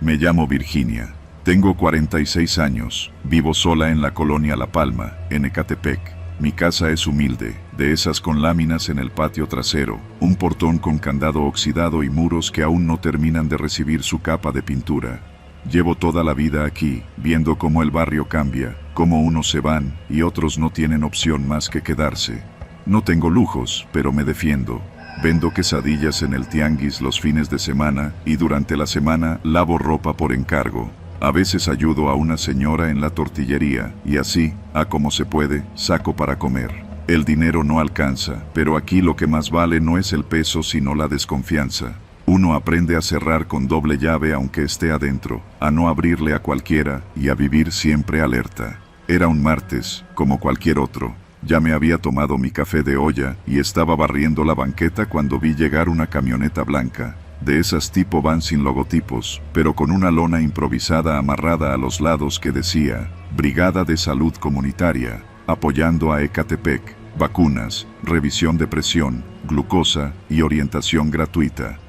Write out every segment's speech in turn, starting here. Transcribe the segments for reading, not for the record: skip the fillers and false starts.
Me llamo Virginia. Tengo 46 años. Vivo sola en la colonia La Palma, en Ecatepec. Mi casa es humilde, de esas con láminas en el patio trasero, un portón con candado oxidado y muros que aún no terminan de recibir su capa de pintura. Llevo toda la vida aquí, viendo cómo el barrio cambia, cómo unos se van y otros no tienen opción más que quedarse. No tengo lujos, pero me defiendo. Vendo quesadillas en el tianguis los fines de semana y durante la semana lavo ropa por encargo. A veces ayudo a una señora en la tortillería y así, a como se puede, saco para comer. El dinero no alcanza, pero aquí lo que más vale no es el peso sino la desconfianza. Uno aprende a cerrar con doble llave aunque esté adentro, a no abrirle a cualquiera y a vivir siempre alerta. Era un martes, como cualquier otro. Ya me había tomado mi café de olla y estaba barriendo la banqueta cuando vi llegar una camioneta blanca. De esas tipo van sin logotipos, pero con una lona improvisada amarrada a los lados que decía Brigada de Salud Comunitaria, apoyando a Ecatepec, vacunas, revisión de presión, glucosa y orientación gratuita.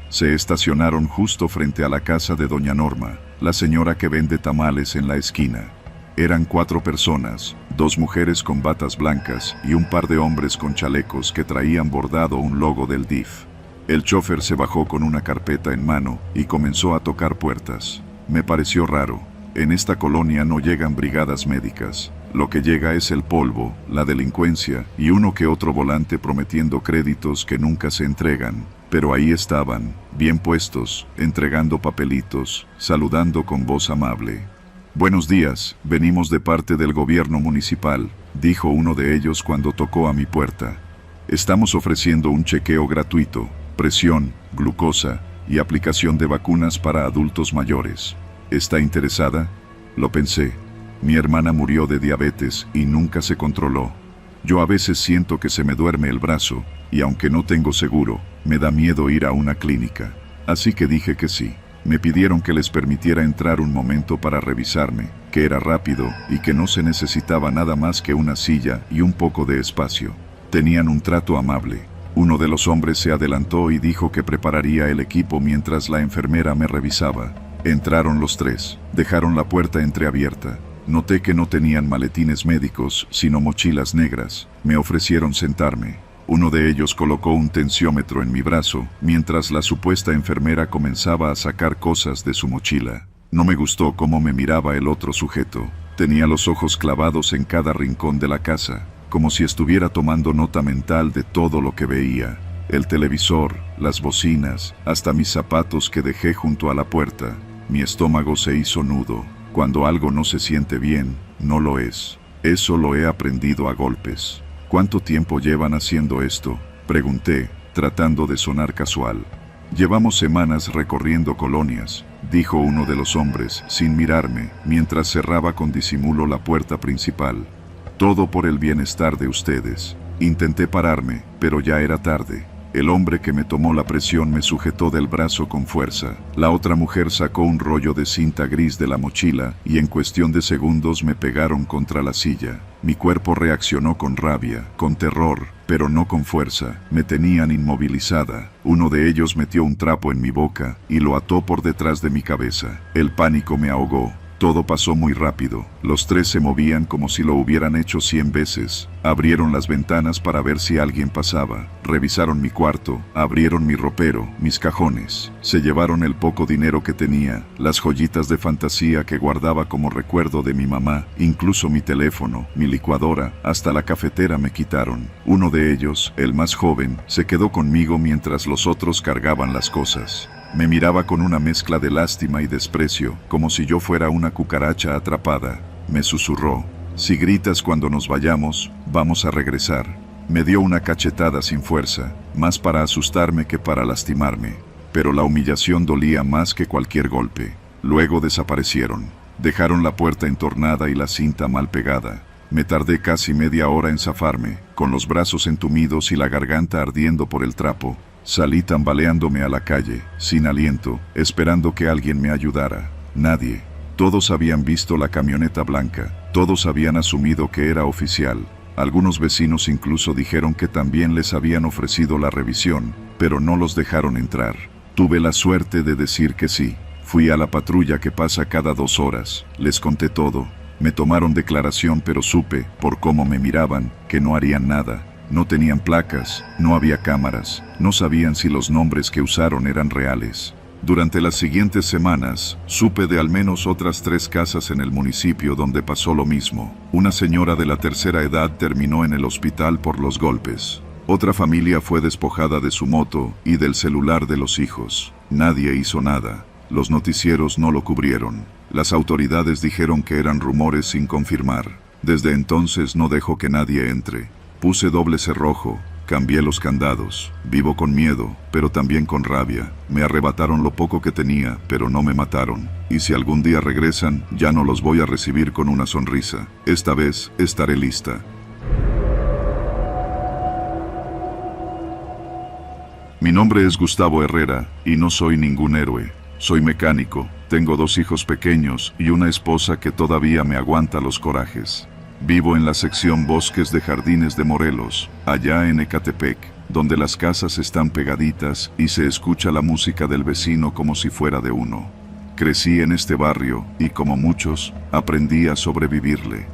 Se estacionaron justo frente a la casa de doña Norma, la señora que vende tamales en la esquina. Eran 4 personas, 2 mujeres con batas blancas y un par de hombres con chalecos que traían bordado un logo del DIF. El chofer se bajó con una carpeta en mano y comenzó a tocar puertas. Me pareció raro. En esta colonia no llegan brigadas médicas. Lo que llega es el polvo, la delincuencia y uno que otro volante prometiendo créditos que nunca se entregan. Pero ahí estaban, bien puestos, entregando papelitos, saludando con voz amable. «Buenos días, venimos de parte del gobierno municipal», dijo uno de ellos cuando tocó a mi puerta. «Estamos ofreciendo un chequeo gratuito, presión, glucosa y aplicación de vacunas para adultos mayores. ¿Está interesada?». Lo pensé. Mi hermana murió de diabetes y nunca se controló. Yo a veces siento que se me duerme el brazo, y aunque no tengo seguro, me da miedo ir a una clínica. Así que dije que sí. Me pidieron que les permitiera entrar un momento para revisarme, que era rápido y que no se necesitaba nada más que una silla y un poco de espacio. Tenían un trato amable. Uno de los hombres se adelantó y dijo que prepararía el equipo mientras la enfermera me revisaba. Entraron los 3, dejaron la puerta entreabierta. Noté que no tenían maletines médicos, sino mochilas negras. Me ofrecieron sentarme. Uno de ellos colocó un tensiómetro en mi brazo, mientras la supuesta enfermera comenzaba a sacar cosas de su mochila. No me gustó cómo me miraba el otro sujeto. Tenía los ojos clavados en cada rincón de la casa, como si estuviera tomando nota mental de todo lo que veía. El televisor, las bocinas, hasta mis zapatos que dejé junto a la puerta. Mi estómago se hizo nudo. Cuando algo no se siente bien, no lo es. Eso lo he aprendido a golpes. «¿Cuánto tiempo llevan haciendo esto?», pregunté, tratando de sonar casual. «Llevamos semanas recorriendo colonias», dijo uno de los hombres, sin mirarme, mientras cerraba con disimulo la puerta principal. «Todo por el bienestar de ustedes». Intenté pararme, pero ya era tarde. El hombre que me tomó la presión me sujetó del brazo con fuerza. La otra mujer sacó un rollo de cinta gris de la mochila y en cuestión de segundos me pegaron contra la silla. Mi cuerpo reaccionó con rabia, con terror, pero no con fuerza. Me tenían inmovilizada. Uno de ellos metió un trapo en mi boca y lo ató por detrás de mi cabeza. El pánico me ahogó. Todo pasó muy rápido. Los 3 se movían como si lo hubieran hecho 100 veces. Abrieron las ventanas para ver si alguien pasaba. Revisaron mi cuarto, abrieron mi ropero, mis cajones. Se llevaron el poco dinero que tenía, las joyitas de fantasía que guardaba como recuerdo de mi mamá, incluso mi teléfono, mi licuadora, hasta la cafetera me quitaron. Uno de ellos, el más joven, se quedó conmigo mientras los otros cargaban las cosas. Me miraba con una mezcla de lástima y desprecio, como si yo fuera una cucaracha atrapada. Me susurró: «Si gritas cuando nos vayamos, vamos a regresar». Me dio una cachetada sin fuerza, más para asustarme que para lastimarme. Pero la humillación dolía más que cualquier golpe. Luego desaparecieron. Dejaron la puerta entornada y la cinta mal pegada. Me tardé casi media hora en zafarme, con los brazos entumidos y la garganta ardiendo por el trapo. Salí tambaleándome a la calle, sin aliento, esperando que alguien me ayudara. Nadie. Todos habían visto la camioneta blanca, todos habían asumido que era oficial. Algunos vecinos incluso dijeron que también les habían ofrecido la revisión, pero no los dejaron entrar. Tuve la suerte de decir que sí. Fui a la patrulla que pasa cada 2 horas, les conté todo. Me tomaron declaración, pero supe, por cómo me miraban, que no harían nada. No tenían placas, no había cámaras, no sabían si los nombres que usaron eran reales. Durante las siguientes semanas, supe de al menos otras 3 casas en el municipio donde pasó lo mismo. Una señora de la tercera edad terminó en el hospital por los golpes. Otra familia fue despojada de su moto y del celular de los hijos. Nadie hizo nada. Los noticieros no lo cubrieron. Las autoridades dijeron que eran rumores sin confirmar. Desde entonces no dejo que nadie entre. Puse doble cerrojo, cambié los candados. Vivo con miedo, pero también con rabia. Me arrebataron lo poco que tenía, pero no me mataron. Y si algún día regresan, ya no los voy a recibir con una sonrisa. Esta vez, estaré lista. Mi nombre es Gustavo Herrera, y no soy ningún héroe. Soy mecánico, tengo 2 hijos pequeños y una esposa que todavía me aguanta los corajes. Vivo en la sección Bosques de Jardines de Morelos, allá en Ecatepec, donde las casas están pegaditas y se escucha la música del vecino como si fuera de uno. Crecí en este barrio y, como muchos, aprendí a sobrevivirle.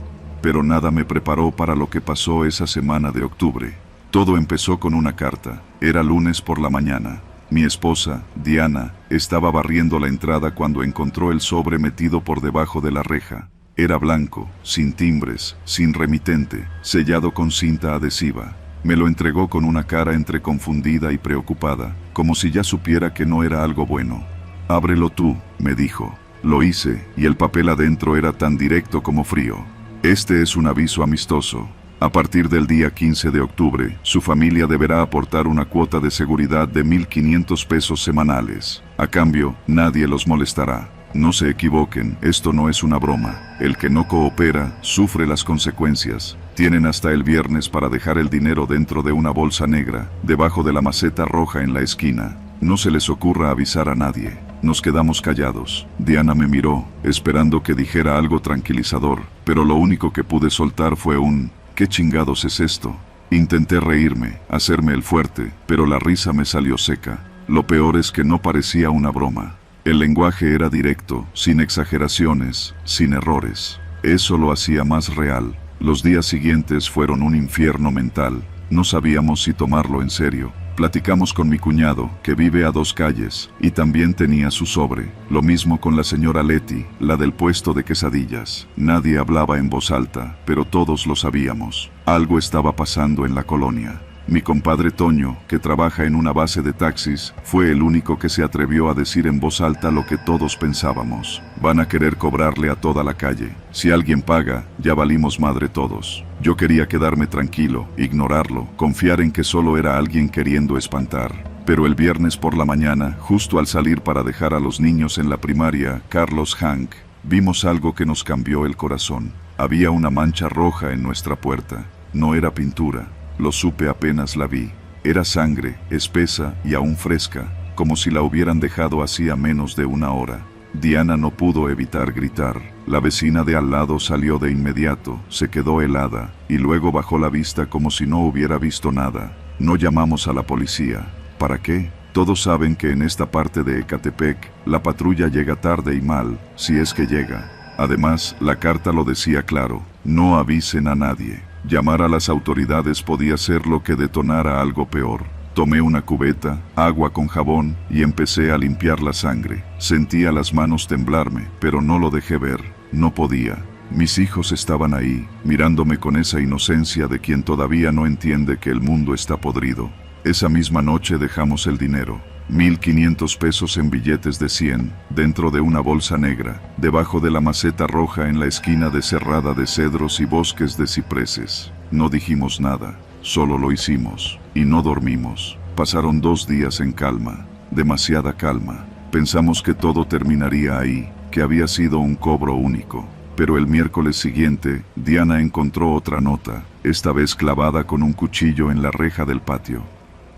Pero nada me preparó para lo que pasó esa semana de octubre. Todo empezó con una carta. Era lunes por la mañana. Mi esposa, Diana, estaba barriendo la entrada cuando encontró el sobre metido por debajo de la reja. Era blanco, sin timbres, sin remitente, sellado con cinta adhesiva. Me lo entregó con una cara entre confundida y preocupada, como si ya supiera que no era algo bueno. «Ábrelo tú», me dijo. Lo hice, y el papel adentro era tan directo como frío. «Este es un aviso amistoso. A partir del día 15 de octubre, su familia deberá aportar una cuota de seguridad de 1,500 pesos semanales. A cambio, nadie los molestará. No se equivoquen, esto no es una broma. El que no coopera, sufre las consecuencias. Tienen hasta el viernes para dejar el dinero dentro de una bolsa negra, debajo de la maceta roja en la esquina. No se les ocurra avisar a nadie». Nos quedamos callados. Diana me miró, esperando que dijera algo tranquilizador, pero lo único que pude soltar fue un «¿Qué chingados es esto?». Intenté reírme, hacerme el fuerte, pero la risa me salió seca. Lo peor es que no parecía una broma. El lenguaje era directo, sin exageraciones, sin errores. Eso lo hacía más real. Los días siguientes fueron un infierno mental. No sabíamos si tomarlo en serio. Platicamos con mi cuñado, que vive a 2 calles, y también tenía su sobre. Lo mismo con la señora Leti, la del puesto de quesadillas. Nadie hablaba en voz alta, pero todos lo sabíamos. Algo estaba pasando en la colonia. Mi compadre Toño, que trabaja en una base de taxis, fue el único que se atrevió a decir en voz alta lo que todos pensábamos. Van a querer cobrarle a toda la calle. Si alguien paga, ya valimos madre todos. Yo quería quedarme tranquilo, ignorarlo, confiar en que solo era alguien queriendo espantar. Pero el viernes por la mañana, justo al salir para dejar a los niños en la primaria Carlos Hank, vimos algo que nos cambió el corazón. Había una mancha roja en nuestra puerta. No era pintura. Lo supe apenas la vi. Era sangre, espesa y aún fresca, como si la hubieran dejado hacía menos de 1 hora. Diana no pudo evitar gritar. La vecina de al lado salió de inmediato, se quedó helada, y luego bajó la vista como si no hubiera visto nada. No llamamos a la policía. ¿Para qué? Todos saben que en esta parte de Ecatepec, la patrulla llega tarde y mal, si es que llega. Además, la carta lo decía claro: no avisen a nadie. Llamar a las autoridades podía ser lo que detonara algo peor. Tomé una cubeta, agua con jabón, y empecé a limpiar la sangre. Sentía las manos temblarme, pero no lo dejé ver. No podía. Mis hijos estaban ahí, mirándome con esa inocencia de quien todavía no entiende que el mundo está podrido. Esa misma noche dejamos el dinero. 1,500 pesos en billetes de 100, dentro de una bolsa negra, debajo de la maceta roja en la esquina de Cerrada de Cedros y Bosques de Cipreses. No dijimos nada, solo lo hicimos, y no dormimos. Pasaron 2 días en calma, demasiada calma. Pensamos que todo terminaría ahí, que había sido un cobro único. Pero el miércoles siguiente, Diana encontró otra nota, esta vez clavada con un cuchillo en la reja del patio.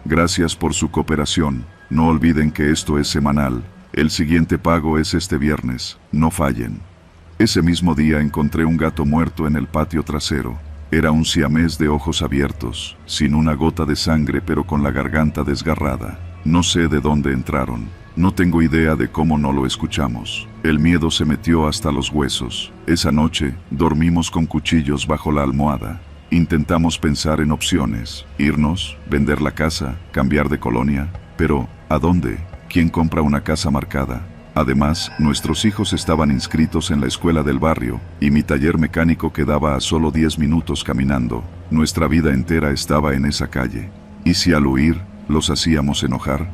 Gracias por su cooperación. No olviden que esto es semanal. El siguiente pago es este viernes. No fallen. Ese mismo día encontré un gato muerto en el patio trasero. Era un siamés de ojos abiertos, sin una gota de sangre pero con la garganta desgarrada. No sé de dónde entraron. No tengo idea de cómo no lo escuchamos. El miedo se metió hasta los huesos. Esa noche, dormimos con cuchillos bajo la almohada. Intentamos pensar en opciones. Irnos, vender la casa, cambiar de colonia. Pero, ¿a dónde? ¿Quién compra una casa marcada? Además, nuestros hijos estaban inscritos en la escuela del barrio, y mi taller mecánico quedaba a solo 10 minutos caminando. Nuestra vida entera estaba en esa calle. ¿Y si al huir, los hacíamos enojar?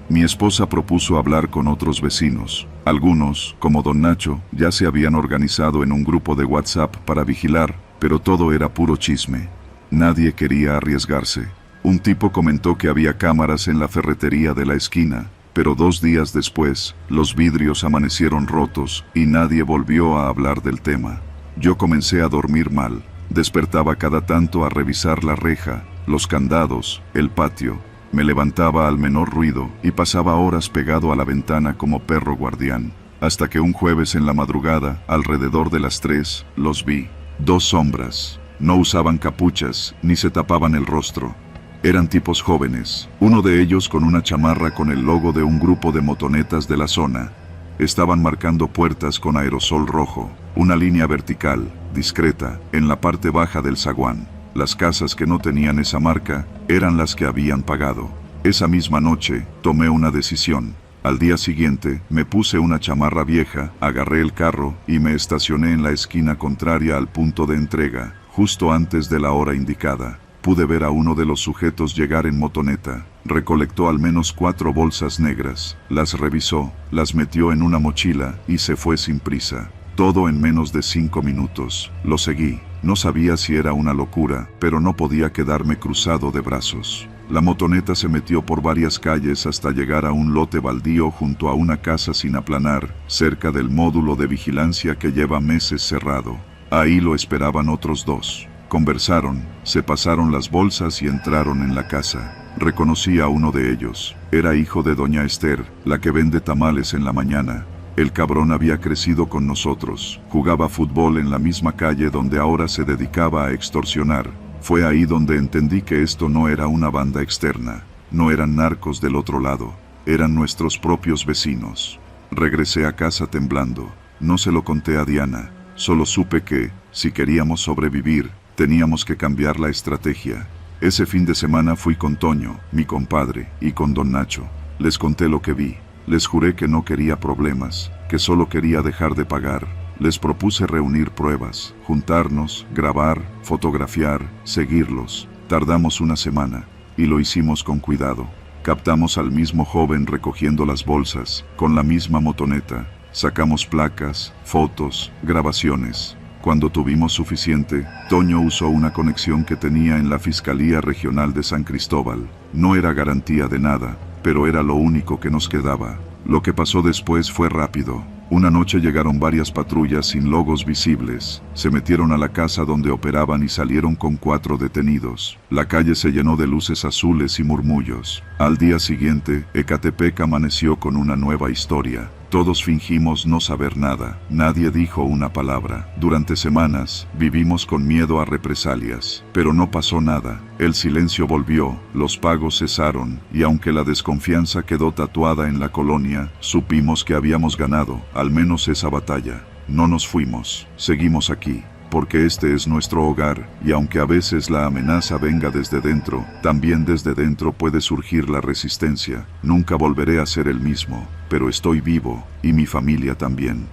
Mi esposa propuso hablar con otros vecinos. Algunos, como don Nacho, ya se habían organizado en un grupo de WhatsApp para vigilar, pero todo era puro chisme. Nadie quería arriesgarse. Un tipo comentó que había cámaras en la ferretería de la esquina, pero 2 días después, los vidrios amanecieron rotos y nadie volvió a hablar del tema. Yo comencé a dormir mal. Despertaba cada tanto a revisar la reja, los candados, el patio. Me levantaba al menor ruido y pasaba horas pegado a la ventana como perro guardián. Hasta que un jueves en la madrugada, alrededor de las 3, los vi. 2 sombras. No usaban capuchas, ni se tapaban el rostro. Eran tipos jóvenes, uno de ellos con una chamarra con el logo de un grupo de motonetas de la zona. Estaban marcando puertas con aerosol rojo, una línea vertical, discreta, en la parte baja del zaguán. Las casas que no tenían esa marca eran las que habían pagado. Esa misma noche, tomé una decisión. Al día siguiente, me puse una chamarra vieja, agarré el carro y me estacioné en la esquina contraria al punto de entrega, justo antes de la hora indicada. Pude ver a uno de los sujetos llegar en motoneta. Recolectó al menos 4 bolsas negras, las revisó, las metió en una mochila y se fue sin prisa. Todo en menos de 5 minutos. Lo seguí. No sabía si era una locura, pero no podía quedarme cruzado de brazos. La motoneta se metió por varias calles hasta llegar a un lote baldío junto a una casa sin aplanar, cerca del módulo de vigilancia que lleva meses cerrado. Ahí lo esperaban otros 2. Conversaron, se pasaron las bolsas y entraron en la casa. Reconocí a uno de ellos. Era hijo de doña Esther, la que vende tamales en la mañana. El cabrón había crecido con nosotros. Jugaba fútbol en la misma calle donde ahora se dedicaba a extorsionar. Fue ahí donde entendí que esto no era una banda externa. No eran narcos del otro lado. Eran nuestros propios vecinos. Regresé a casa temblando. No se lo conté a Diana. Solo supe que, si queríamos sobrevivir, teníamos que cambiar la estrategia. Ese fin de semana fui con Toño, mi compadre, y con don Nacho. Les conté lo que vi. Les juré que no quería problemas, que solo quería dejar de pagar. Les propuse reunir pruebas, juntarnos, grabar, fotografiar, seguirlos. Tardamos una semana, y lo hicimos con cuidado. Captamos al mismo joven recogiendo las bolsas, con la misma motoneta. Sacamos placas, fotos, grabaciones. Cuando tuvimos suficiente, Toño usó una conexión que tenía en la Fiscalía Regional de San Cristóbal. No era garantía de nada, pero era lo único que nos quedaba. Lo que pasó después fue rápido. Una noche llegaron varias patrullas sin logos visibles. Se metieron a la casa donde operaban y salieron con 4 detenidos. La calle se llenó de luces azules y murmullos. Al día siguiente, Ecatepec amaneció con una nueva historia. Todos fingimos no saber nada. Nadie dijo una palabra. Durante semanas, vivimos con miedo a represalias. Pero no pasó nada. El silencio volvió, los pagos cesaron, y aunque la desconfianza quedó tatuada en la colonia, supimos que habíamos ganado, al menos esa batalla. No nos fuimos. Seguimos aquí. Porque este es nuestro hogar, y aunque a veces la amenaza venga desde dentro, también desde dentro puede surgir la resistencia. Nunca volveré a ser el mismo, pero estoy vivo, y mi familia también.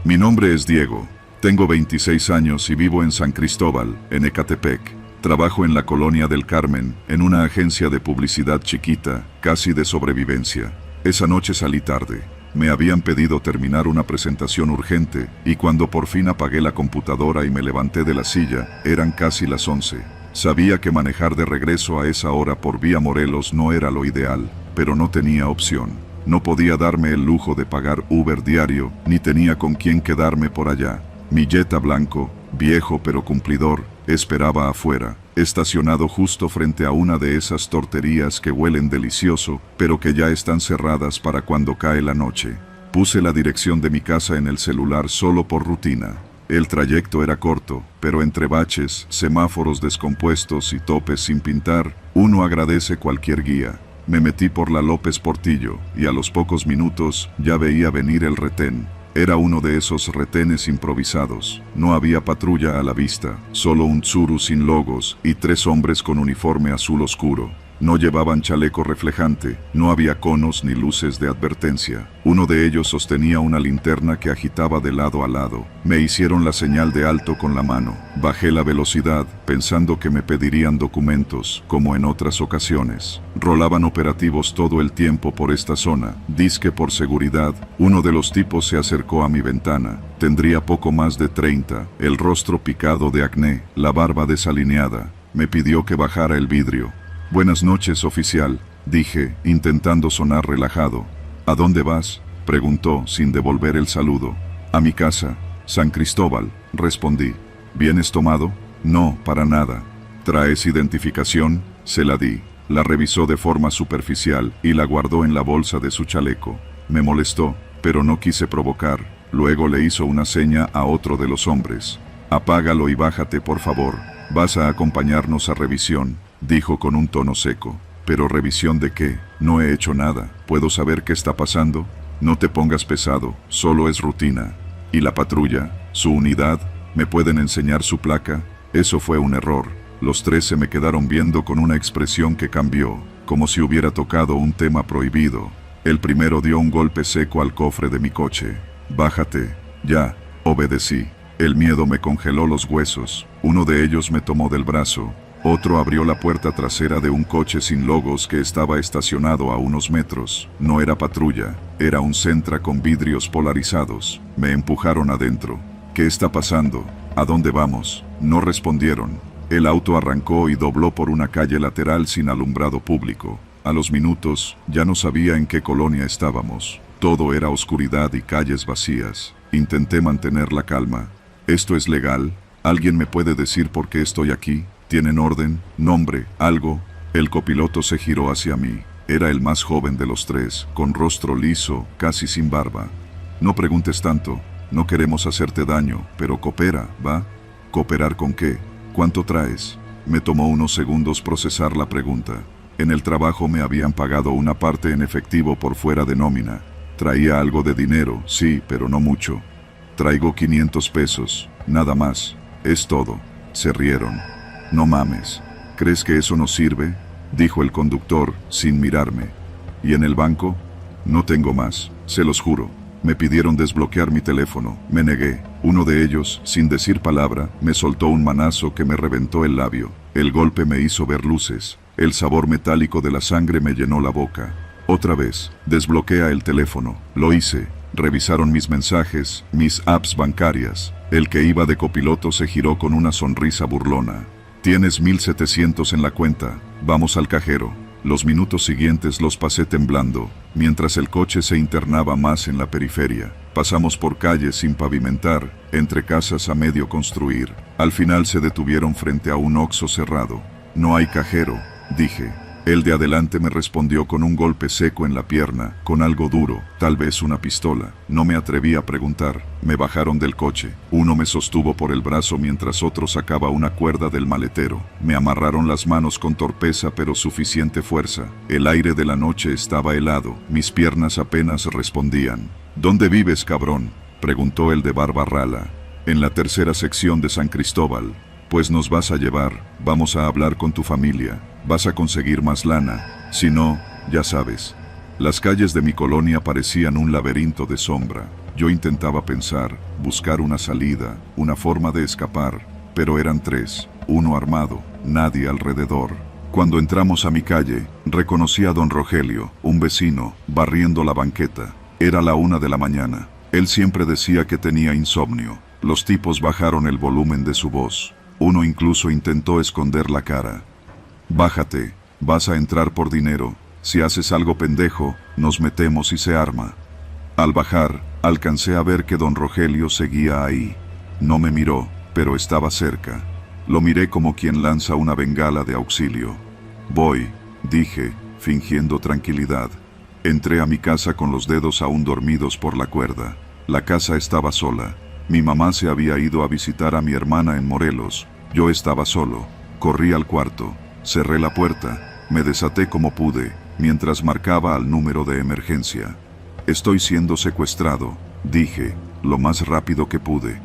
Mi nombre es Diego. Tengo 26 años y vivo en San Cristóbal, en Ecatepec. Trabajo en la Colonia del Carmen, en una agencia de publicidad chiquita, casi de sobrevivencia. Esa noche salí tarde. Me habían pedido terminar una presentación urgente, y cuando por fin apagué la computadora y me levanté de la silla, eran casi las 11. Sabía que manejar de regreso a esa hora por vía Morelos no era lo ideal, pero no tenía opción. No podía darme el lujo de pagar Uber diario, ni tenía con quién quedarme por allá. Mi Jetta blanco, viejo pero cumplidor, esperaba afuera, estacionado justo frente a una de esas torterías que huelen delicioso, pero que ya están cerradas para cuando cae la noche. Puse la dirección de mi casa en el celular solo por rutina. El trayecto era corto, pero entre baches, semáforos descompuestos y topes sin pintar, uno agradece cualquier guía. Me metí por la López Portillo, y a los pocos minutos ya veía venir el retén. Era uno de esos retenes improvisados. No había patrulla a la vista, solo un tsuru sin logos y 3 hombres con uniforme azul oscuro. No llevaban chaleco reflejante, no había conos ni luces de advertencia. Uno de ellos sostenía una linterna que agitaba de lado a lado. Me hicieron la señal de alto con la mano. Bajé la velocidad, pensando que me pedirían documentos, como en otras ocasiones. Rolaban operativos todo el tiempo por esta zona. Dizque por seguridad, uno de los tipos se acercó a mi ventana. Tendría poco más de 30, el rostro picado de acné, la barba desalineada. Me pidió que bajara el vidrio. «Buenas noches, oficial», dije, intentando sonar relajado. «¿A dónde vas?», preguntó, sin devolver el saludo. «A mi casa, San Cristóbal», respondí. «¿Vienes tomado?». «No, para nada». «¿Traes identificación?». Se la di. La revisó de forma superficial y la guardó en la bolsa de su chaleco. Me molestó, pero no quise provocar. Luego le hizo una seña a otro de los hombres. «Apágalo y bájate, por favor. Vas a acompañarnos a revisión», dijo con un tono seco. «¿Pero revisión de qué? No he hecho nada. ¿Puedo saber qué está pasando?». «No te pongas pesado, solo es rutina». «¿Y la patrulla? ¿Su unidad? ¿Me pueden enseñar su placa?». Eso fue un error. Los 3 se me quedaron viendo con una expresión que cambió, como si hubiera tocado un tema prohibido. El primero dio un golpe seco al cofre de mi coche. «Bájate». «Ya», obedecí. El miedo me congeló los huesos. Uno de ellos me tomó del brazo. Otro abrió la puerta trasera de un coche sin logos que estaba estacionado a unos metros. No era patrulla, era un Sentra con vidrios polarizados. Me empujaron adentro. «¿Qué está pasando? ¿A dónde vamos?». No respondieron. El auto arrancó y dobló por una calle lateral sin alumbrado público. A los minutos, ya no sabía en qué colonia estábamos. Todo era oscuridad y calles vacías. Intenté mantener la calma. «¿Esto es legal? ¿Alguien me puede decir por qué estoy aquí? ¿Tienen orden, nombre, algo?». El copiloto se giró hacia mí. Era el más joven de los 3, con rostro liso, casi sin barba. «No preguntes tanto. No queremos hacerte daño, pero coopera, ¿va?». «¿Cooperar con qué? ¿Cuánto traes?». Me tomó unos segundos procesar la pregunta. En el trabajo me habían pagado una parte en efectivo por fuera de nómina. Traía algo de dinero, sí, pero no mucho. «Traigo 500 pesos, nada más. Es todo». Se rieron. «No mames. ¿Crees que eso nos sirve?», dijo el conductor, sin mirarme. «¿Y en el banco?». «No tengo más, se los juro». Me pidieron desbloquear mi teléfono. Me negué. Uno de ellos, sin decir palabra, me soltó un manazo que me reventó el labio. El golpe me hizo ver luces. El sabor metálico de la sangre me llenó la boca. «Otra vez, desbloquea el teléfono». Lo hice. Revisaron mis mensajes, mis apps bancarias. El que iba de copiloto se giró con una sonrisa burlona. «Tienes 1.700 en la cuenta. Vamos al cajero». Los minutos siguientes los pasé temblando, mientras el coche se internaba más en la periferia. Pasamos por calles sin pavimentar, entre casas a medio construir. Al final se detuvieron frente a un Oxxo cerrado. «No hay cajero», dije. El de adelante me respondió con un golpe seco en la pierna, con algo duro, tal vez una pistola. No me atreví a preguntar. Me bajaron del coche. Uno me sostuvo por el brazo mientras otro sacaba una cuerda del maletero. Me amarraron las manos con torpeza pero suficiente fuerza. El aire de la noche estaba helado. Mis piernas apenas respondían. «¿Dónde vives, cabrón?», preguntó el de barba rala. «En la tercera sección de San Cristóbal». «Pues nos vas a llevar, vamos a hablar con tu familia, vas a conseguir más lana, si no, ya sabes». Las calles de mi colonia parecían un laberinto de sombra. Yo intentaba pensar, buscar una salida, una forma de escapar, pero eran 3, uno armado, nadie alrededor. Cuando entramos a mi calle, reconocí a don Rogelio, un vecino, barriendo la banqueta. Era la 1 de la mañana. Él siempre decía que tenía insomnio. Los tipos bajaron el volumen de su voz. Uno incluso intentó esconder la cara. «Bájate, vas a entrar por dinero. Si haces algo pendejo, nos metemos y se arma». Al bajar, alcancé a ver que don Rogelio seguía ahí. No me miró, pero estaba cerca. Lo miré como quien lanza una bengala de auxilio. «Voy», dije, fingiendo tranquilidad. Entré a mi casa con los dedos aún dormidos por la cuerda. La casa estaba sola. Mi mamá se había ido a visitar a mi hermana en Morelos. Yo estaba solo. Corrí al cuarto, cerré la puerta, me desaté como pude, mientras marcaba al número de emergencia. Estoy siendo secuestrado, dije, lo más rápido que pude.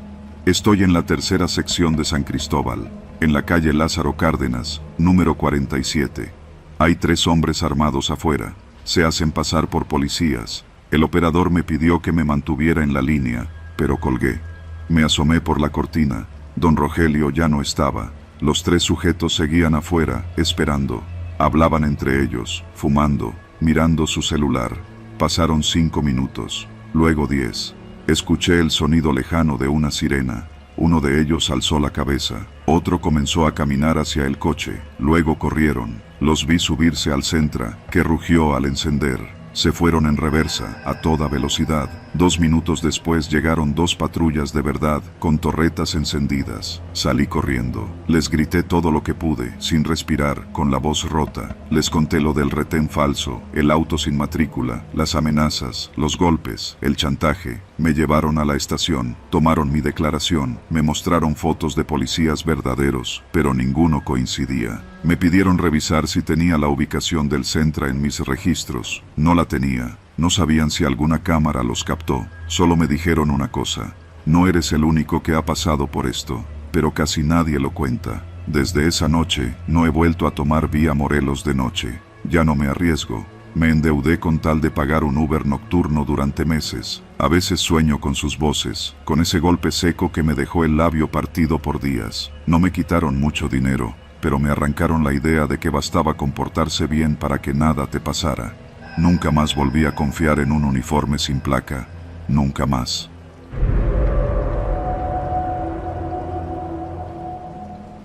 Estoy en la tercera sección de San Cristóbal, en la calle Lázaro Cárdenas, número 47. Hay 3 hombres armados afuera, se hacen pasar por policías. El operador me pidió que me mantuviera en la línea, pero colgué. Me asomé por la cortina, don Rogelio ya no estaba. Los 3 sujetos seguían afuera, esperando. Hablaban entre ellos, fumando, mirando su celular. Pasaron 5 minutos, luego 10. Escuché el sonido lejano de una sirena. Uno de ellos alzó la cabeza, otro comenzó a caminar hacia el coche, luego corrieron. Los vi subirse al Sentra, que rugió al encender. Se fueron en reversa, a toda velocidad. 2 minutos después llegaron 2 patrullas de verdad, con torretas encendidas. Salí corriendo. Les grité todo lo que pude, sin respirar, con la voz rota. Les conté lo del retén falso, el auto sin matrícula, las amenazas, los golpes, el chantaje. Me llevaron a la estación, tomaron mi declaración, me mostraron fotos de policías verdaderos, pero ninguno coincidía. Me pidieron revisar si tenía la ubicación del Sentra en mis registros. No la tenía. No sabían si alguna cámara los captó. Solo me dijeron una cosa: no eres el único que ha pasado por esto, pero casi nadie lo cuenta. Desde esa noche, no he vuelto a tomar vía Morelos de noche. Ya no me arriesgo. Me endeudé con tal de pagar un Uber nocturno durante meses. A veces sueño con sus voces, con ese golpe seco que me dejó el labio partido por días. No me quitaron mucho dinero, pero me arrancaron la idea de que bastaba comportarse bien para que nada te pasara. Nunca más volví a confiar en un uniforme sin placa. Nunca más.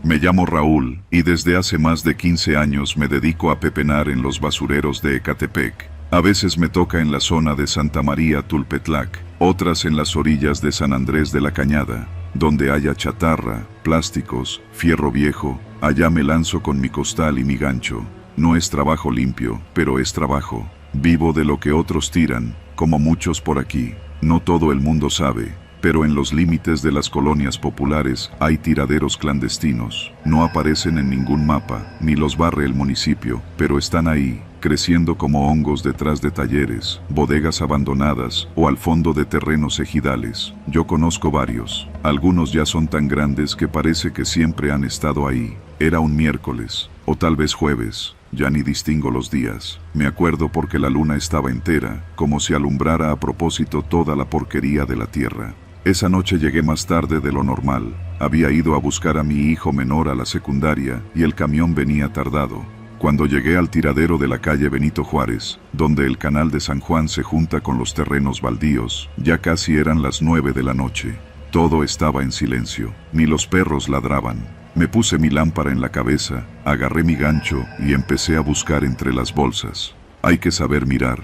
Me llamo Raúl, y desde hace más de 15 años me dedico a pepenar en los basureros de Ecatepec. A veces me toca en la zona de Santa María Tulpetlac, otras en las orillas de San Andrés de la Cañada, donde haya chatarra, plásticos, fierro viejo. Allá me lanzo con mi costal y mi gancho. No es trabajo limpio, pero es trabajo. Vivo de lo que otros tiran, como muchos por aquí. No todo el mundo sabe, pero en los límites de las colonias populares hay tiraderos clandestinos. No aparecen en ningún mapa, ni los barre el municipio, pero están ahí, creciendo como hongos detrás de talleres, bodegas abandonadas o al fondo de terrenos ejidales. Yo conozco varios. Algunos ya son tan grandes que parece que siempre han estado ahí. Era un miércoles, o tal vez jueves. Ya ni distingo los días. Me acuerdo porque la luna estaba entera, como si alumbrara a propósito toda la porquería de la tierra. Esa noche llegué más tarde de lo normal. Había ido a buscar a mi hijo menor a la secundaria y el camión venía tardado. Cuando llegué al tiradero de la calle Benito Juárez, donde el canal de San Juan se junta con los terrenos baldíos, ya casi eran las 9 de la noche. Todo estaba en silencio, ni los perros ladraban. Me puse mi lámpara en la cabeza, agarré mi gancho y empecé a buscar entre las bolsas. Hay que saber mirar.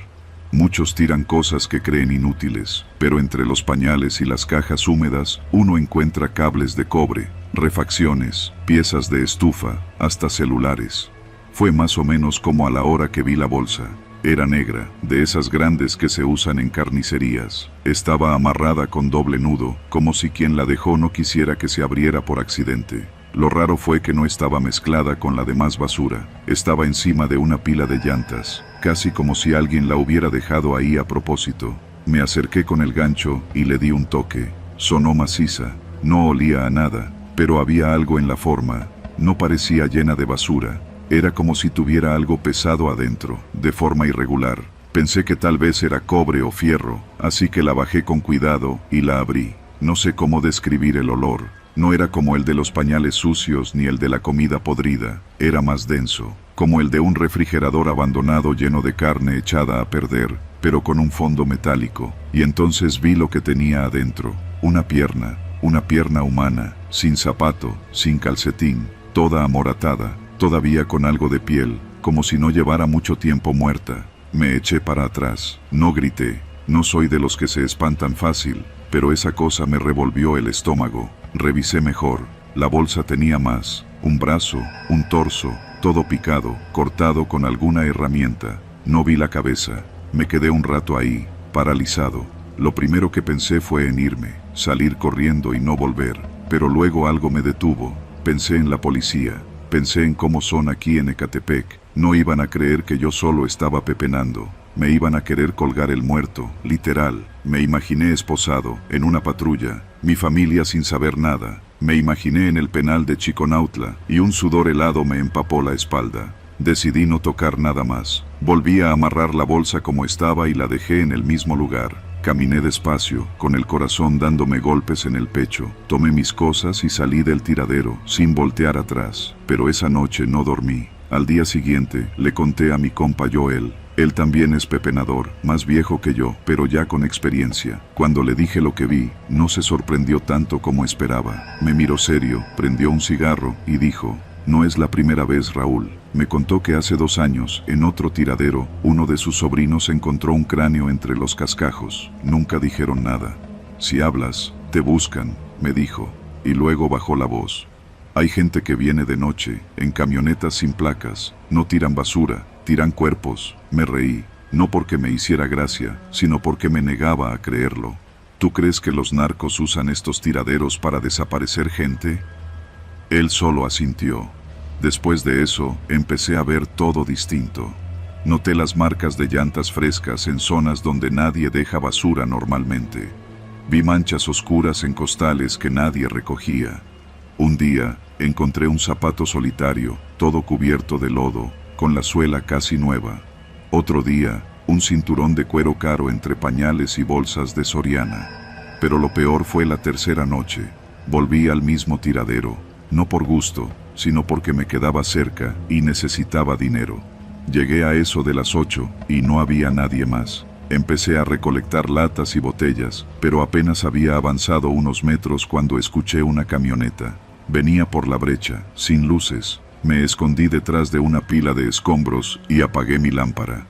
Muchos tiran cosas que creen inútiles, pero entre los pañales y las cajas húmedas uno encuentra cables de cobre, refacciones, piezas de estufa, hasta celulares. Fue más o menos como a la hora que vi la bolsa. Era negra, de esas grandes que se usan en carnicerías. Estaba amarrada con doble nudo, como si quien la dejó no quisiera que se abriera por accidente. Lo raro fue que no estaba mezclada con la demás basura. Estaba encima de una pila de llantas, casi como si alguien la hubiera dejado ahí a propósito. Me acerqué con el gancho y le di un toque. Sonó maciza. No olía a nada, pero había algo en la forma. No parecía llena de basura. Era como si tuviera algo pesado adentro, de forma irregular. Pensé que tal vez era cobre o fierro, así que la bajé con cuidado y la abrí. No sé cómo describir el olor. No era como el de los pañales sucios ni el de la comida podrida. Era más denso, como el de un refrigerador abandonado lleno de carne echada a perder, pero con un fondo metálico. Y entonces vi lo que tenía adentro. Una pierna humana, sin zapato, sin calcetín, toda amoratada, todavía con algo de piel, como si no llevara mucho tiempo muerta. Me eché para atrás. No grité. No soy de los que se espantan fácil, pero esa cosa me revolvió el estómago. Revisé mejor. La bolsa tenía más. Un brazo, un torso, todo picado, cortado con alguna herramienta. No vi la cabeza. Me quedé un rato ahí, paralizado. Lo primero que pensé fue en irme, salir corriendo y no volver, pero luego algo me detuvo. Pensé en la policía, pensé en cómo son aquí en Ecatepec. No iban a creer que yo solo estaba pepenando. Me iban a querer colgar el muerto, literal. Me imaginé esposado, en una patrulla, mi familia sin saber nada. Me imaginé en el penal de Chiconautla, y un sudor helado me empapó la espalda. Decidí no tocar nada más. Volví a amarrar la bolsa como estaba y la dejé en el mismo lugar. Caminé despacio, con el corazón dándome golpes en el pecho. Tomé mis cosas y salí del tiradero, sin voltear atrás. Pero esa noche no dormí. Al día siguiente, le conté a mi compa Joel. Él también es pepenador, más viejo que yo, pero ya con experiencia. Cuando le dije lo que vi, no se sorprendió tanto como esperaba. Me miró serio, prendió un cigarro y dijo: no es la primera vez, Raúl. Me contó que hace 2 años, en otro tiradero, uno de sus sobrinos encontró un cráneo entre los cascajos. Nunca dijeron nada. Si hablas, te buscan, me dijo, y luego bajó la voz. Hay gente que viene de noche, en camionetas sin placas, no tiran basura, tiran cuerpos. Me reí, no porque me hiciera gracia, sino porque me negaba a creerlo. ¿Tú crees que los narcos usan estos tiraderos para desaparecer gente? Él solo asintió. Después de eso, empecé a ver todo distinto. Noté las marcas de llantas frescas en zonas donde nadie deja basura normalmente. Vi manchas oscuras en costales que nadie recogía. Un día, encontré un zapato solitario, todo cubierto de lodo, con la suela casi nueva. Otro día, un cinturón de cuero caro entre pañales y bolsas de Soriana. Pero lo peor fue la tercera noche. Volví al mismo tiradero, no por gusto, sino porque me quedaba cerca y necesitaba dinero. Llegué a eso de las 8 y no había nadie más. Empecé a recolectar latas y botellas, pero apenas había avanzado unos metros cuando escuché una camioneta. Venía por la brecha, sin luces. Me escondí detrás de una pila de escombros y apagué mi lámpara.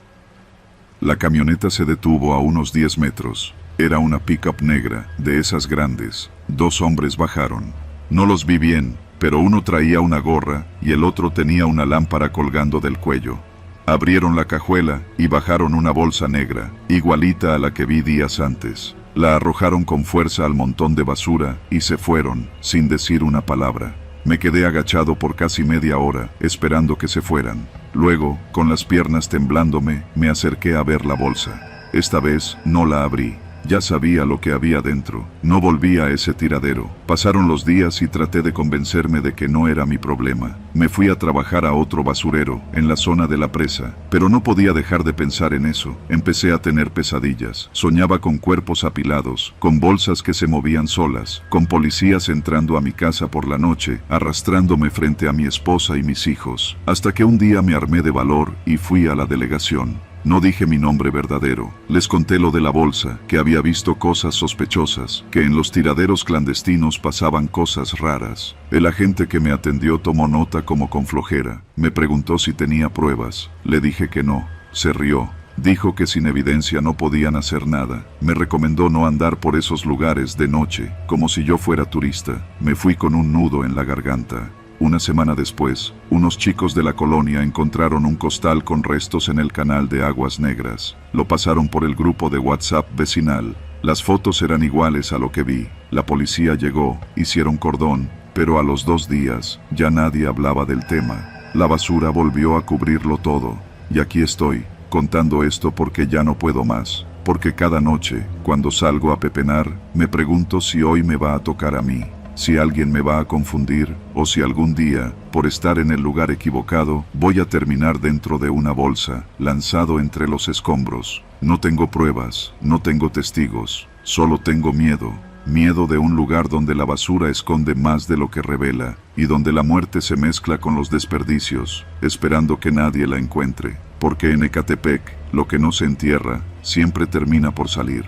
La camioneta se detuvo a unos 10 metros. Era una pickup negra, de esas grandes. 2 hombres bajaron. No los vi bien, pero uno traía una gorra y el otro tenía una lámpara colgando del cuello. Abrieron la cajuela y bajaron una bolsa negra, igualita a la que vi días antes. La arrojaron con fuerza al montón de basura y se fueron, sin decir una palabra. Me quedé agachado por casi media hora, esperando que se fueran. Luego, con las piernas temblándome, me acerqué a ver la bolsa. Esta vez no la abrí. Ya sabía lo que había dentro. No volví a ese tiradero. Pasaron los días y traté de convencerme de que no era mi problema. Me fui a trabajar a otro basurero, en la zona de la presa. Pero no podía dejar de pensar en eso. Empecé a tener pesadillas. Soñaba con cuerpos apilados, con bolsas que se movían solas, con policías entrando a mi casa por la noche, arrastrándome frente a mi esposa y mis hijos. Hasta que un día me armé de valor y fui a la delegación. No dije mi nombre verdadero. Les conté lo de la bolsa, que había visto cosas sospechosas, que en los tiraderos clandestinos pasaban cosas raras. El agente que me atendió tomó nota como con flojera. Me preguntó si tenía pruebas. Le dije que no. Se rió. Dijo que sin evidencia no podían hacer nada. Me recomendó no andar por esos lugares de noche, como si yo fuera turista. Me fui con un nudo en la garganta. Una semana después, unos chicos de la colonia encontraron un costal con restos en el canal de Aguas Negras. Lo pasaron por el grupo de WhatsApp vecinal. Las fotos eran iguales a lo que vi. La policía llegó, hicieron cordón, pero a los 2 días ya nadie hablaba del tema. La basura volvió a cubrirlo todo. Y aquí estoy, contando esto porque ya no puedo más. Porque cada noche, cuando salgo a pepenar, me pregunto si hoy me va a tocar a mí. Si alguien me va a confundir, o si algún día, por estar en el lugar equivocado, voy a terminar dentro de una bolsa, lanzado entre los escombros. No tengo pruebas, no tengo testigos, solo tengo miedo. Miedo de un lugar donde la basura esconde más de lo que revela, y donde la muerte se mezcla con los desperdicios, esperando que nadie la encuentre. Porque en Ecatepec, lo que no se entierra, siempre termina por salir.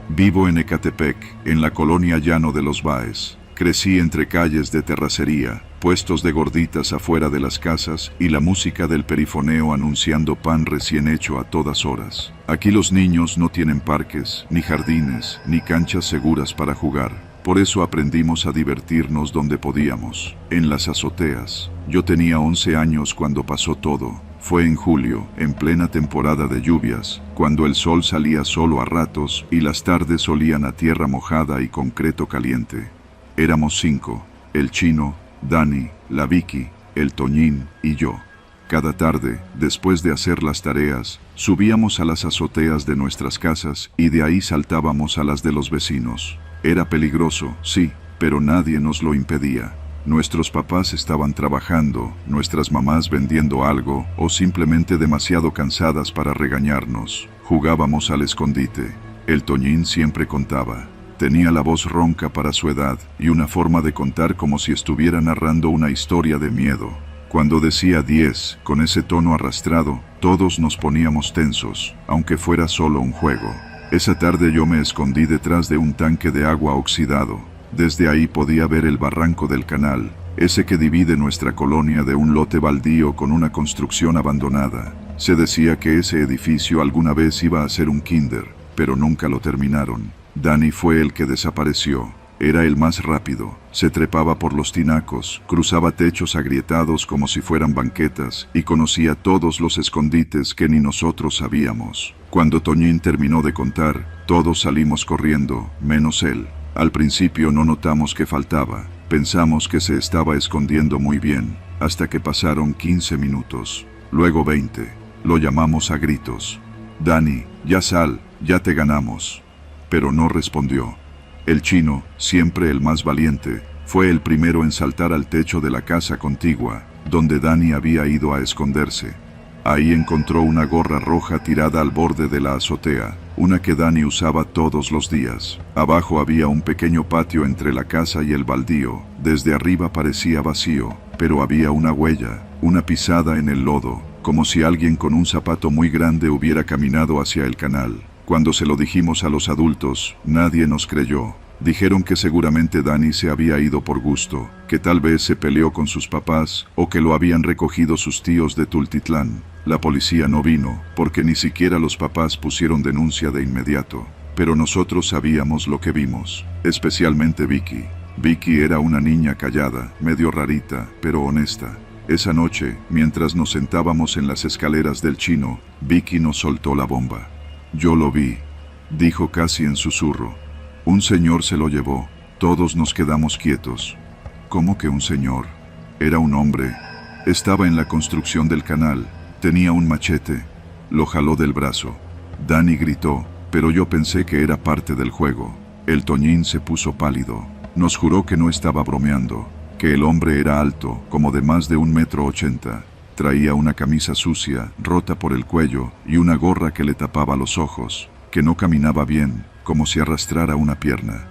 Vivo en Ecatepec, en la colonia Llano de los Baes. Crecí entre calles de terracería, puestos de gorditas afuera de las casas y la música del perifoneo anunciando pan recién hecho a todas horas. Aquí los niños no tienen parques, ni jardines, ni canchas seguras para jugar. Por eso aprendimos a divertirnos donde podíamos, en las azoteas. Yo tenía 11 años cuando pasó todo. Fue en julio, en plena temporada de lluvias, cuando el sol salía solo a ratos y las tardes olían a tierra mojada y concreto caliente. Éramos 5, el Chino, Dani, la Vicky, el Toñín y yo. Cada tarde, después de hacer las tareas, subíamos a las azoteas de nuestras casas y de ahí saltábamos a las de los vecinos. Era peligroso, sí, pero nadie nos lo impedía. Nuestros papás estaban trabajando, nuestras mamás vendiendo algo o simplemente demasiado cansadas para regañarnos. Jugábamos al escondite. El Toñín siempre contaba. Tenía la voz ronca para su edad y una forma de contar como si estuviera narrando una historia de miedo. Cuando decía 10, con ese tono arrastrado, todos nos poníamos tensos, aunque fuera solo un juego. Esa tarde yo me escondí detrás de un tanque de agua oxidado. Desde ahí podía ver el barranco del canal, ese que divide nuestra colonia de un lote baldío con una construcción abandonada. Se decía que ese edificio alguna vez iba a ser un kinder, pero nunca lo terminaron. Dani fue el que desapareció. Era el más rápido, se trepaba por los tinacos, cruzaba techos agrietados como si fueran banquetas y conocía todos los escondites que ni nosotros sabíamos. Cuando Toñín terminó de contar, todos salimos corriendo, menos él. Al principio no notamos que faltaba, pensamos que se estaba escondiendo muy bien, hasta que pasaron 15 minutos, luego 20. Lo llamamos a gritos. Dani, ya sal, ya te ganamos. Pero no respondió. El Chino, siempre el más valiente, fue el primero en saltar al techo de la casa contigua, donde Dani había ido a esconderse. Ahí encontró una gorra roja tirada al borde de la azotea, una que Dani usaba todos los días. Abajo había un pequeño patio entre la casa y el baldío. Desde arriba parecía vacío, pero había una huella, una pisada en el lodo, como si alguien con un zapato muy grande hubiera caminado hacia el canal. Cuando se lo dijimos a los adultos, nadie nos creyó. Dijeron que seguramente Dani se había ido por gusto, que tal vez se peleó con sus papás o que lo habían recogido sus tíos de Tultitlán. La policía no vino, porque ni siquiera los papás pusieron denuncia de inmediato. Pero nosotros sabíamos lo que vimos, especialmente Vicky. Vicky era una niña callada, medio rarita, pero honesta. Esa noche, mientras nos sentábamos en las escaleras del Chino, Vicky nos soltó la bomba. Yo lo vi, dijo casi en susurro. Un señor se lo llevó. Todos nos quedamos quietos. ¿Cómo que un señor? Era un hombre. Estaba en la construcción del canal. Tenía un machete. Lo jaló del brazo. Dani gritó, pero yo pensé que era parte del juego. El Toñín se puso pálido. Nos juró que no estaba bromeando, que el hombre era alto, como de más de 1,80 m. Traía una camisa sucia, rota por el cuello, y una gorra que le tapaba los ojos, que no caminaba bien, como si arrastrara una pierna.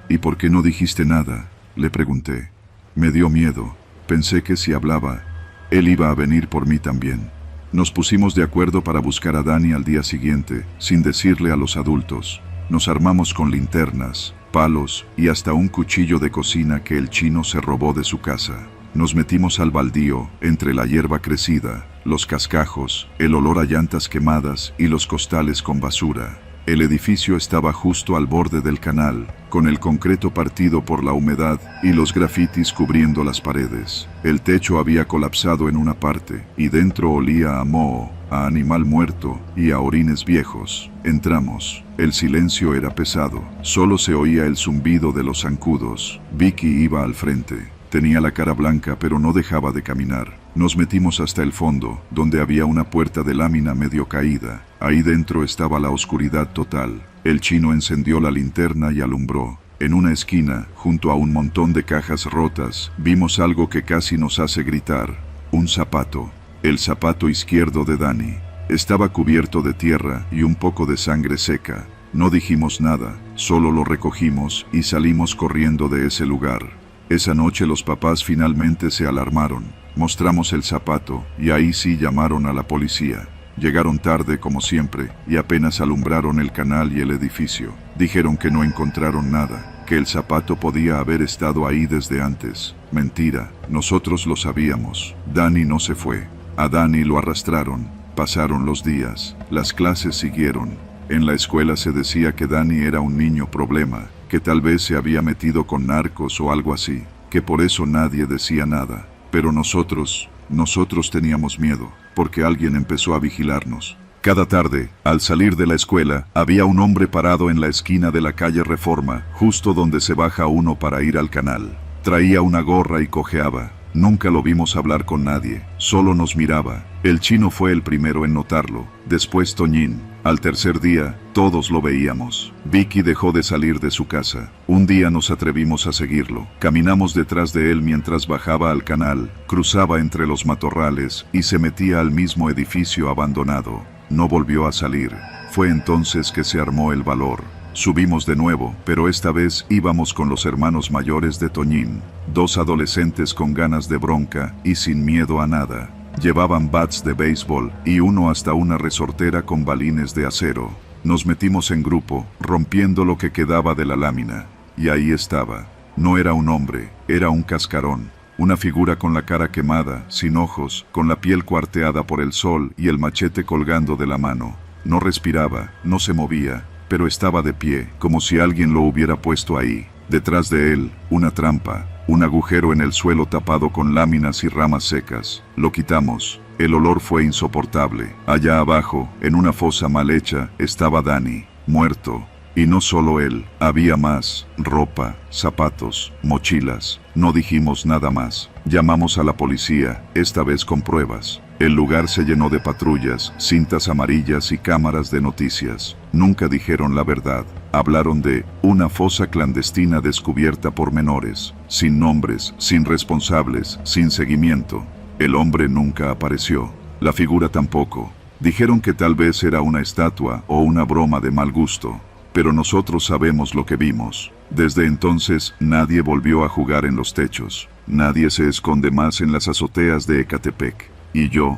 ¿Y por qué no dijiste nada?, le pregunté. Me dio miedo, pensé que si hablaba, él iba a venir por mí también. Nos pusimos de acuerdo para buscar a Dani al día siguiente, sin decirle a los adultos. Nos armamos con linternas, palos y hasta un cuchillo de cocina que el Chino se robó de su casa. Nos metimos al baldío, entre la hierba crecida, los cascajos, el olor a llantas quemadas y los costales con basura. El edificio estaba justo al borde del canal, con el concreto partido por la humedad y los grafitis cubriendo las paredes. El techo había colapsado en una parte, y dentro olía a moho, a animal muerto y a orines viejos. Entramos. El silencio era pesado, solo se oía el zumbido de los zancudos. Vicky iba al frente. Tenía la cara blanca pero no dejaba de caminar. Nos metimos hasta el fondo, donde había una puerta de lámina medio caída. Ahí dentro estaba la oscuridad total. El Chino encendió la linterna y alumbró. En una esquina, junto a un montón de cajas rotas, vimos algo que casi nos hace gritar. Un zapato. El zapato izquierdo de Dani. Estaba cubierto de tierra y un poco de sangre seca. No dijimos nada, solo lo recogimos y salimos corriendo de ese lugar. Esa noche los papás finalmente se alarmaron. Mostramos el zapato y ahí sí llamaron a la policía. Llegaron tarde como siempre y apenas alumbraron el canal y el edificio. Dijeron que no encontraron nada, que el zapato podía haber estado ahí desde antes. Mentira, nosotros lo sabíamos. Dani no se fue. A Dani lo arrastraron. Pasaron los días. Las clases siguieron. En la escuela se decía que Dani era un niño problema, que tal vez se había metido con narcos o algo así, que por eso nadie decía nada. Pero nosotros Nosotros teníamos miedo, porque alguien empezó a vigilarnos. Cada tarde, al salir de la escuela, había un hombre parado en la esquina de la calle Reforma, justo donde se baja uno para ir al canal. Traía una gorra y cojeaba. Nunca lo vimos hablar con nadie, solo nos miraba. El chino fue el primero en notarlo, después Toñín. Al tercer día, todos lo veíamos. Vicky dejó de salir de su casa. Un día nos atrevimos a seguirlo. Caminamos detrás de él mientras bajaba al canal, cruzaba entre los matorrales y se metía al mismo edificio abandonado. No volvió a salir. Fue entonces que se armó el valor. Subimos de nuevo, pero esta vez íbamos con los hermanos mayores de Toñín, 2 adolescentes con ganas de bronca y sin miedo a nada. Llevaban bats de béisbol y uno hasta una resortera con balines de acero. Nos metimos en grupo, rompiendo lo que quedaba de la lámina. Y ahí estaba. No era un hombre, era un cascarón. Una figura con la cara quemada, sin ojos, con la piel cuarteada por el sol y el machete colgando de la mano. No respiraba, no se movía, pero estaba de pie, como si alguien lo hubiera puesto ahí. Detrás de él, una trampa, un agujero en el suelo tapado con láminas y ramas secas. Lo quitamos. El olor fue insoportable. Allá abajo, en una fosa mal hecha, estaba Dani, muerto. Y no solo él, había más: ropa, zapatos, mochilas. No dijimos nada más. Llamamos a la policía, esta vez con pruebas. El lugar se llenó de patrullas, cintas amarillas y cámaras de noticias. Nunca dijeron la verdad. Hablaron de una fosa clandestina descubierta por menores, sin nombres, sin responsables, sin seguimiento. El hombre nunca apareció, la figura tampoco. Dijeron que tal vez era una estatua o una broma de mal gusto, pero nosotros sabemos lo que vimos. Desde entonces, nadie volvió a jugar en los techos. Nadie se esconde más en las azoteas de Ecatepec. Y yo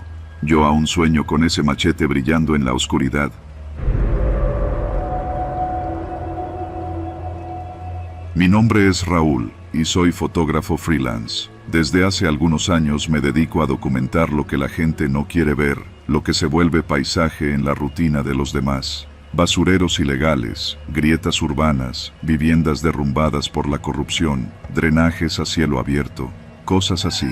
aún sueño con ese machete brillando en la oscuridad. Mi nombre es Raúl, y soy fotógrafo freelance. Desde hace algunos años me dedico a documentar lo que la gente no quiere ver, lo que se vuelve paisaje en la rutina de los demás. Basureros ilegales, grietas urbanas, viviendas derrumbadas por la corrupción, drenajes a cielo abierto, cosas así.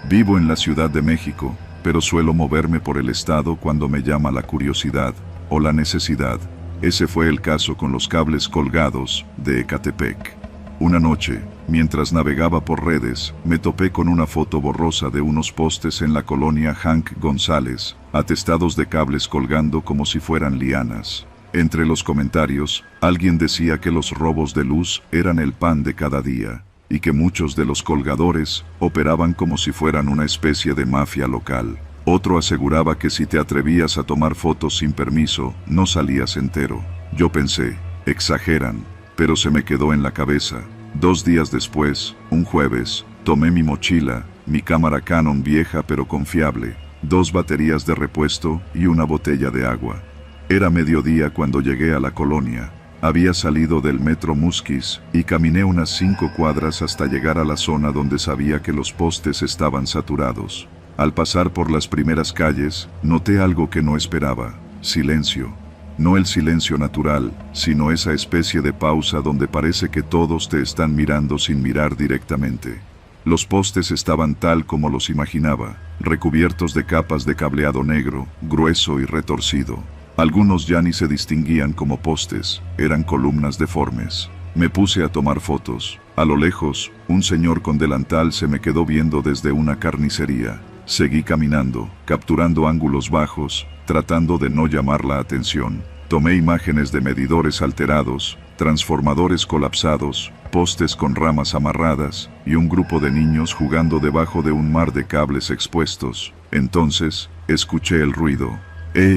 Vivo en la Ciudad de México, pero suelo moverme por el estado cuando me llama la curiosidad o la necesidad. Ese fue el caso con los cables colgados de Ecatepec. Una noche, mientras navegaba por redes, me topé con una foto borrosa de unos postes en la colonia Hank González, atestados de cables colgando como si fueran lianas. Entre los comentarios, alguien decía que los robos de luz eran el pan de cada día, y que muchos de los colgadores operaban como si fueran una especie de mafia local. Otro aseguraba que si te atrevías a tomar fotos sin permiso, no salías entero. Yo pensé, exageran, pero se me quedó en la cabeza. 2 días después, un jueves, tomé mi mochila, mi cámara Canon vieja pero confiable, 2 baterías de repuesto y una botella de agua. Era mediodía cuando llegué a la colonia. Había salido del metro Musquis y caminé unas 5 cuadras hasta llegar a la zona donde sabía que los postes estaban saturados. Al pasar por las primeras calles, noté algo que no esperaba: silencio. No el silencio natural, sino esa especie de pausa donde parece que todos te están mirando sin mirar directamente. Los postes estaban tal como los imaginaba, recubiertos de capas de cableado negro, grueso y retorcido. Algunos ya ni se distinguían como postes, eran columnas deformes. Me puse a tomar fotos. A lo lejos, un señor con delantal se me quedó viendo desde una carnicería. Seguí caminando, capturando ángulos bajos, tratando de no llamar la atención. Tomé imágenes de medidores alterados, transformadores colapsados, postes con ramas amarradas, y un grupo de niños jugando debajo de un mar de cables expuestos. Entonces, escuché el ruido.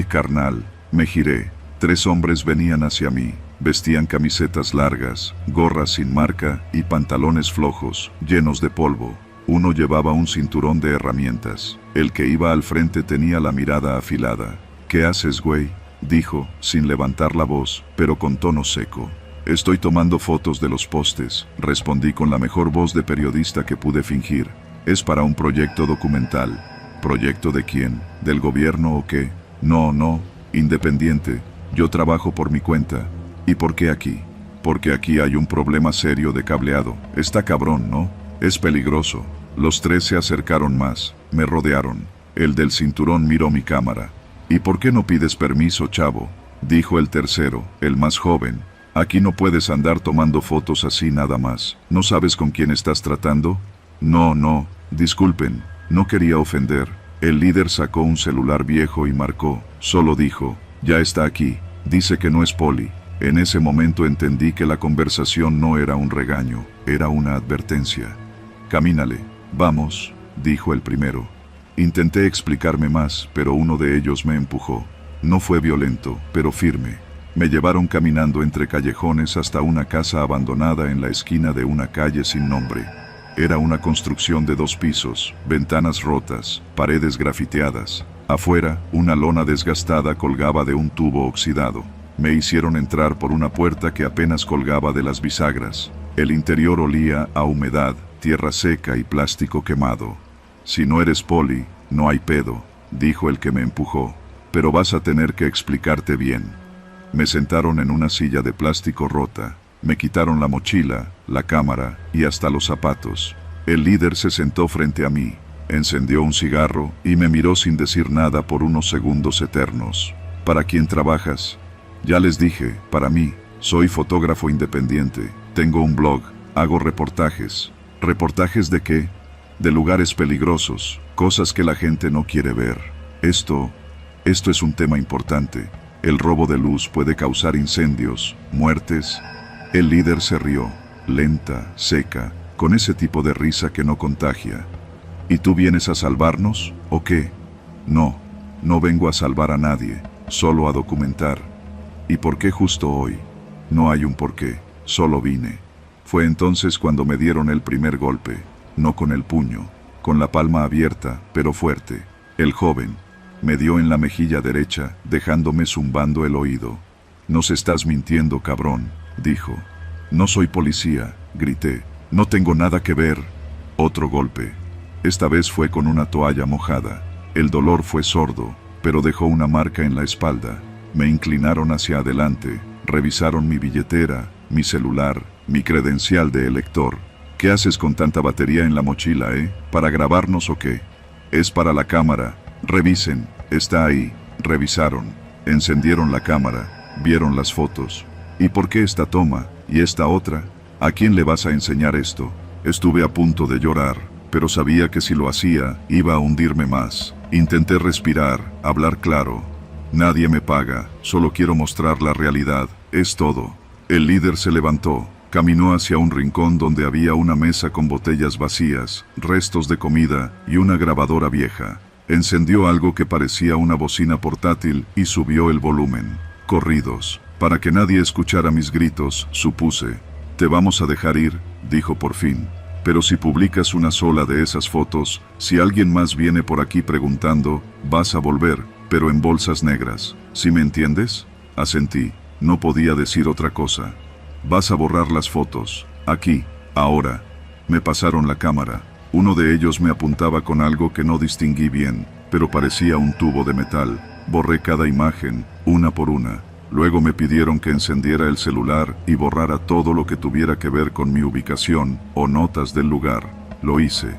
Carnal! Me giré. 3 hombres venían hacia mí. Vestían camisetas largas, gorras sin marca y pantalones flojos, llenos de polvo. Uno llevaba un cinturón de herramientas. El que iba al frente tenía la mirada afilada. ¿Qué haces, güey?, dijo, sin levantar la voz, pero con tono seco. Estoy tomando fotos de los postes, respondí con la mejor voz de periodista que pude fingir. Es para un proyecto documental. ¿Proyecto de quién? ¿Del gobierno o qué? No, independiente. Yo trabajo por mi cuenta. ¿Y por qué aquí? Porque aquí hay un problema serio de cableado. Está cabrón, ¿no? Es peligroso. Los tres se acercaron más, me rodearon. El del cinturón miró mi cámara. ¿Y por qué no pides permiso, chavo?, dijo el tercero, el más joven. Aquí no puedes andar tomando fotos así nada más. ¿No sabes con quién estás tratando? No, disculpen, no quería ofender. El líder sacó un celular viejo y marcó. Solo dijo, ya está aquí. Dice que no es poli. En ese momento entendí que la conversación no era un regaño, era una advertencia. Camínale, vamos, dijo el primero. Intenté explicarme más, pero uno de ellos me empujó. No fue violento, pero firme. Me llevaron caminando entre callejones hasta una casa abandonada en la esquina de una calle sin nombre. Era una construcción de 2 pisos, ventanas rotas, paredes grafiteadas. Afuera, una lona desgastada colgaba de un tubo oxidado. Me hicieron entrar por una puerta que apenas colgaba de las bisagras. El interior olía a humedad, tierra seca y plástico quemado. Si no eres poli, no hay pedo, dijo el que me empujó. Pero vas a tener que explicarte bien. Me sentaron en una silla de plástico rota. Me quitaron la mochila, la cámara y hasta los zapatos. El líder se sentó frente a mí, encendió un cigarro y me miró sin decir nada por unos segundos eternos. ¿Para quién trabajas? Ya les dije, para mí. Soy fotógrafo independiente. Tengo un blog, hago reportajes. ¿Reportajes de qué? De lugares peligrosos, cosas que la gente no quiere ver. Esto es un tema importante. El robo de luz puede causar incendios, muertes. El líder se rió, lenta, seca, con ese tipo de risa que no contagia. ¿Y tú vienes a salvarnos, o qué? No vengo a salvar a nadie, solo a documentar. ¿Y por qué justo hoy? No hay un porqué, solo vine. Fue entonces cuando me dieron el primer golpe, no con el puño, con la palma abierta, pero fuerte. El joven me dio en la mejilla derecha, dejándome zumbando el oído. «Nos estás mintiendo, cabrón», dijo. «No soy policía», grité. «No tengo nada que ver». Otro golpe. Esta vez fue con una toalla mojada. El dolor fue sordo, pero dejó una marca en la espalda. Me inclinaron hacia adelante, revisaron mi billetera, mi celular, mi credencial de elector. «¿Qué haces con tanta batería en la mochila, ¿Para grabarnos o qué?» «Es para la cámara». «Revisen, está ahí». Revisaron, encendieron la cámara, vieron las fotos. «¿Y por qué esta toma, y esta otra? ¿A quién le vas a enseñar esto?» Estuve a punto de llorar, pero sabía que si lo hacía, iba a hundirme más. Intenté respirar, hablar claro. «Nadie me paga, solo quiero mostrar la realidad, es todo». El líder se levantó, caminó hacia un rincón donde había una mesa con botellas vacías, restos de comida y una grabadora vieja. Encendió algo que parecía una bocina portátil y subió el volumen. Corridos. Para que nadie escuchara mis gritos, supuse. «Te vamos a dejar ir», dijo por fin. «Pero si publicas una sola de esas fotos, si alguien más viene por aquí preguntando, vas a volver, pero en bolsas negras. ¿Sí me entiendes?» Asentí. No podía decir otra cosa. «Vas a borrar las fotos. Aquí. Ahora». Me pasaron la cámara. Uno de ellos me apuntaba con algo que no distinguí bien, pero parecía un tubo de metal. Borré cada imagen, una por una. Luego me pidieron que encendiera el celular y borrara todo lo que tuviera que ver con mi ubicación o notas del lugar. Lo hice.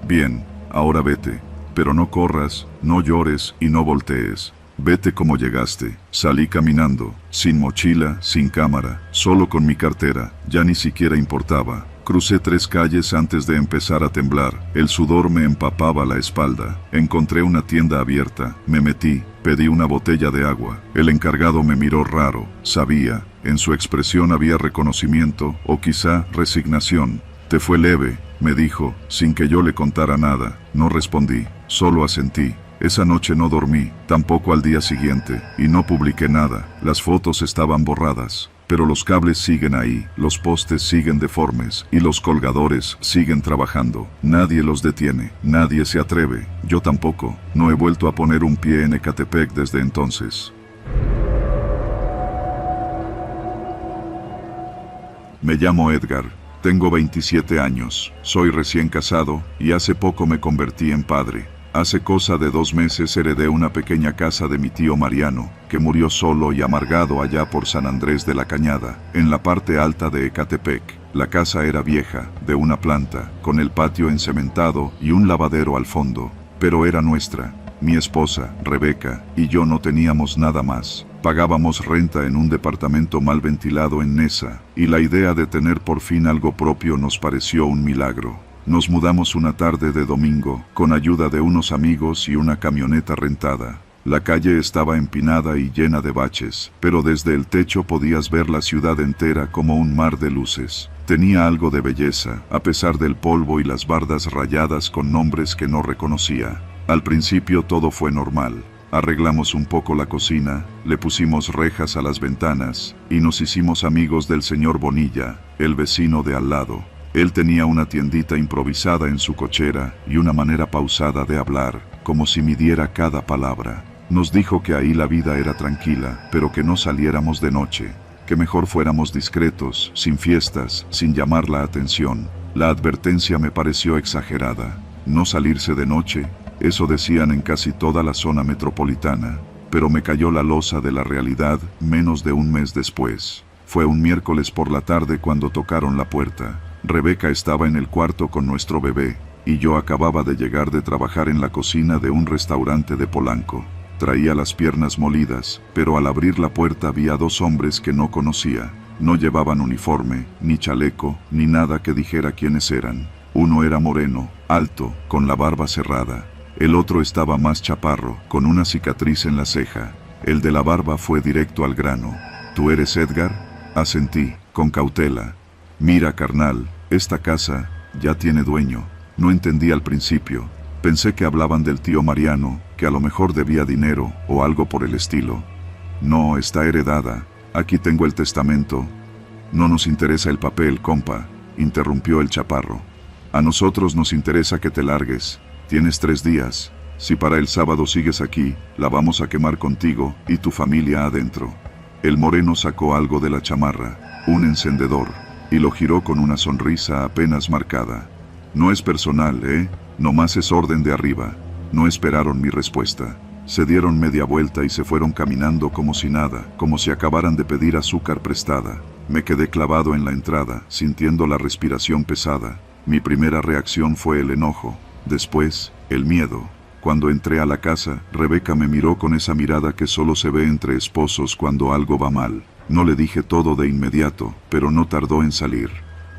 «Bien, ahora vete. Pero no corras, no llores y no voltees. Vete como llegaste». Salí caminando, sin mochila, sin cámara, solo con mi cartera. Ya ni siquiera importaba. Crucé 3 calles antes de empezar a temblar. El sudor me empapaba la espalda. Encontré una tienda abierta. Me metí. Pedí una botella de agua. El encargado me miró raro. Sabía. En su expresión había reconocimiento o quizá resignación. «Te fue leve», me dijo, sin que yo le contara nada. No respondí. Solo asentí. Esa noche no dormí, tampoco al día siguiente, y no publiqué nada. Las fotos estaban borradas. Pero los cables siguen ahí, los postes siguen deformes y los colgadores siguen trabajando. Nadie los detiene, nadie se atreve, yo tampoco. No he vuelto a poner un pie en Ecatepec desde entonces. Me llamo Edgar, tengo 27 años, soy recién casado y hace poco me convertí en padre. Hace cosa de 2 meses heredé una pequeña casa de mi tío Mariano, que murió solo y amargado allá por San Andrés de la Cañada, en la parte alta de Ecatepec. La casa era vieja, de una planta, con el patio encementado y un lavadero al fondo, pero era nuestra. Mi esposa, Rebeca, y yo no teníamos nada más. Pagábamos renta en un departamento mal ventilado en Nesa, y la idea de tener por fin algo propio nos pareció un milagro. Nos mudamos una tarde de domingo, con ayuda de unos amigos y una camioneta rentada. La calle estaba empinada y llena de baches, pero desde el techo podías ver la ciudad entera como un mar de luces. Tenía algo de belleza, a pesar del polvo y las bardas rayadas con nombres que no reconocía. Al principio todo fue normal. Arreglamos un poco la cocina, le pusimos rejas a las ventanas, y nos hicimos amigos del señor Bonilla, el vecino de al lado. Él tenía una tiendita improvisada en su cochera y una manera pausada de hablar, como si midiera cada palabra. Nos dijo que ahí la vida era tranquila, pero que no saliéramos de noche, que mejor fuéramos discretos, sin fiestas, sin llamar la atención. La advertencia me pareció exagerada. No salirse de noche, eso decían en casi toda la zona metropolitana, pero me cayó la losa de la realidad menos de un mes después. Fue un miércoles por la tarde cuando tocaron la puerta. Rebeca estaba en el cuarto con nuestro bebé, y yo acababa de llegar de trabajar en la cocina de un restaurante de Polanco. Traía las piernas molidas, pero al abrir la puerta vi a dos hombres que no conocía. No llevaban uniforme, ni chaleco, ni nada que dijera quiénes eran. Uno era moreno, alto, con la barba cerrada. El otro estaba más chaparro, con una cicatriz en la ceja. El de la barba fue directo al grano. ¿Tú eres Edgar? Asentí, con cautela. Mira, carnal, esta casa ya tiene dueño. No entendí al principio. Pensé que hablaban del tío Mariano, que a lo mejor debía dinero o algo por el estilo. No, está heredada. Aquí tengo el testamento. No nos interesa el papel, compa, interrumpió el chaparro. A nosotros nos interesa que te largues. Tienes 3 días. Si para el sábado sigues aquí, la vamos a quemar contigo y tu familia adentro. El moreno sacó algo de la chamarra, un encendedor, y lo giró con una sonrisa apenas marcada. No es personal, nomás es orden de arriba. No esperaron mi respuesta. Se dieron media vuelta y se fueron caminando como si nada, como si acabaran de pedir azúcar prestada. Me quedé clavado en la entrada, sintiendo la respiración pesada. Mi primera reacción fue el enojo, después, el miedo. Cuando entré a la casa, Rebeca me miró con esa mirada que solo se ve entre esposos cuando algo va mal. No le dije todo de inmediato, pero no tardó en salir.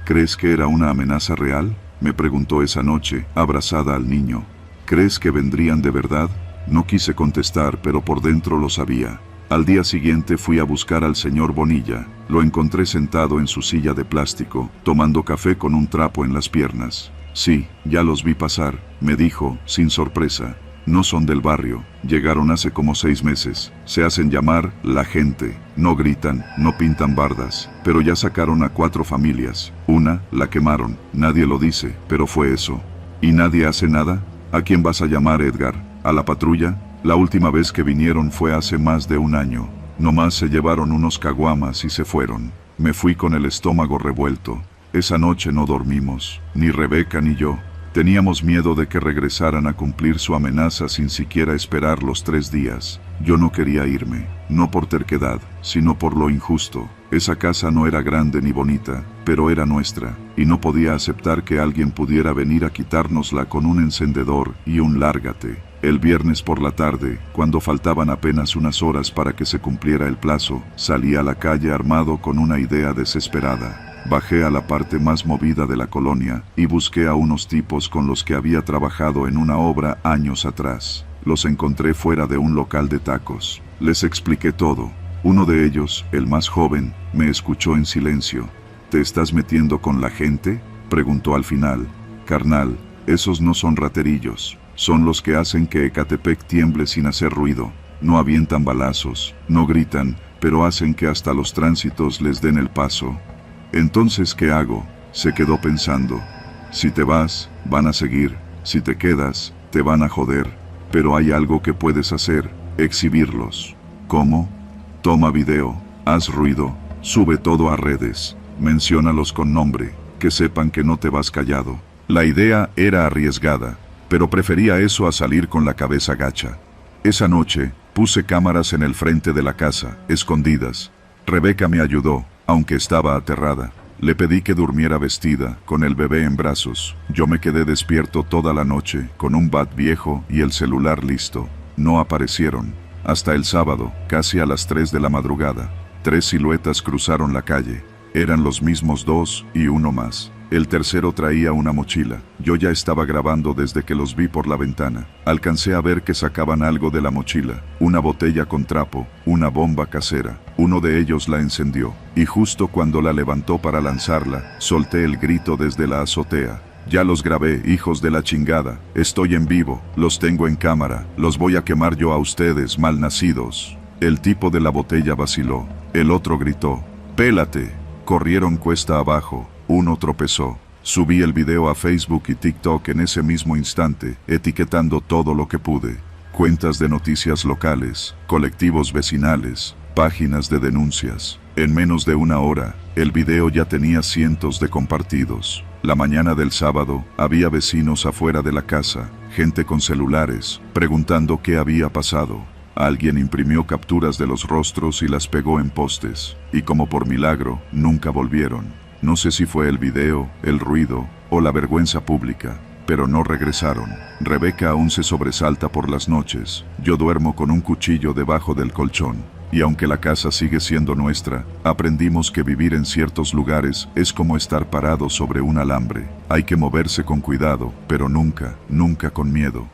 ¿Crees que era una amenaza real?, me preguntó esa noche, abrazada al niño. ¿Crees que vendrían de verdad? No quise contestar, pero por dentro lo sabía. Al día siguiente fui a buscar al señor Bonilla. Lo encontré sentado en su silla de plástico, tomando café con un trapo en las piernas. Sí, ya los vi pasar, me dijo, sin sorpresa. No son del barrio, llegaron hace como 6 meses. Se hacen llamar La Gente. No gritan, no pintan bardas, pero ya sacaron a 4 familias. Una, la quemaron, nadie lo dice, pero fue eso. ¿Y nadie hace nada? ¿A quién vas a llamar, Edgar? ¿A la patrulla? La última vez que vinieron fue hace más de 1 año. Nomás se llevaron unos caguamas y se fueron. Me fui con el estómago revuelto. Esa noche no dormimos, ni Rebeca ni yo. Teníamos miedo de que regresaran a cumplir su amenaza sin siquiera esperar los 3 días. Yo no quería irme, no por terquedad, sino por lo injusto. Esa casa no era grande ni bonita, pero era nuestra, y no podía aceptar que alguien pudiera venir a quitárnosla con un encendedor y un lárgate. El viernes por la tarde, cuando faltaban apenas unas horas para que se cumpliera el plazo, salí a la calle armado con una idea desesperada. Bajé a la parte más movida de la colonia y busqué a unos tipos con los que había trabajado en una obra años atrás. Los encontré fuera de un local de tacos. Les expliqué todo. Uno de ellos, el más joven, me escuchó en silencio. ¿Te estás metiendo con la gente?, preguntó al final. Carnal, esos no son raterillos. Son los que hacen que Ecatepec tiemble sin hacer ruido. No avientan balazos, no gritan, pero hacen que hasta los tránsitos les den el paso. Entonces, ¿qué hago?, se quedó pensando. Si te vas, van a seguir. Si te quedas, te van a joder. Pero hay algo que puedes hacer: exhibirlos. ¿Cómo? Toma video, haz ruido, sube todo a redes, menciónalos con nombre, que sepan que no te vas callado. La idea era arriesgada, pero prefería eso a salir con la cabeza gacha. Esa noche, puse cámaras en el frente de la casa, escondidas. Rebeca me ayudó, aunque estaba aterrada. Le pedí que durmiera vestida, con el bebé en brazos. Yo me quedé despierto toda la noche, con un bat viejo y el celular listo. No aparecieron. Hasta el sábado, casi a las 3 de la madrugada. 3 siluetas cruzaron la calle. Eran los mismos 2 y uno más. El tercero traía una mochila. Yo ya estaba grabando desde que los vi por la ventana. Alcancé a ver que sacaban algo de la mochila. Una botella con trapo, una bomba casera. Uno de ellos la encendió. Y justo cuando la levantó para lanzarla, solté el grito desde la azotea. Ya los grabé, hijos de la chingada. Estoy en vivo, los tengo en cámara. Los voy a quemar yo a ustedes, malnacidos. El tipo de la botella vaciló. El otro gritó, ¡pélate! Corrieron cuesta abajo. Uno tropezó. Subí el video a Facebook y TikTok en ese mismo instante, etiquetando todo lo que pude. Cuentas de noticias locales, colectivos vecinales, páginas de denuncias. En menos de una hora, el video ya tenía cientos de compartidos. La mañana del sábado, había vecinos afuera de la casa, gente con celulares, preguntando qué había pasado. Alguien imprimió capturas de los rostros y las pegó en postes. Y como por milagro, nunca volvieron. No sé si fue el video, el ruido o la vergüenza pública, pero no regresaron. Rebeca aún se sobresalta por las noches. Yo duermo con un cuchillo debajo del colchón. Y aunque la casa sigue siendo nuestra, aprendimos que vivir en ciertos lugares es como estar parado sobre un alambre. Hay que moverse con cuidado, pero nunca, nunca con miedo.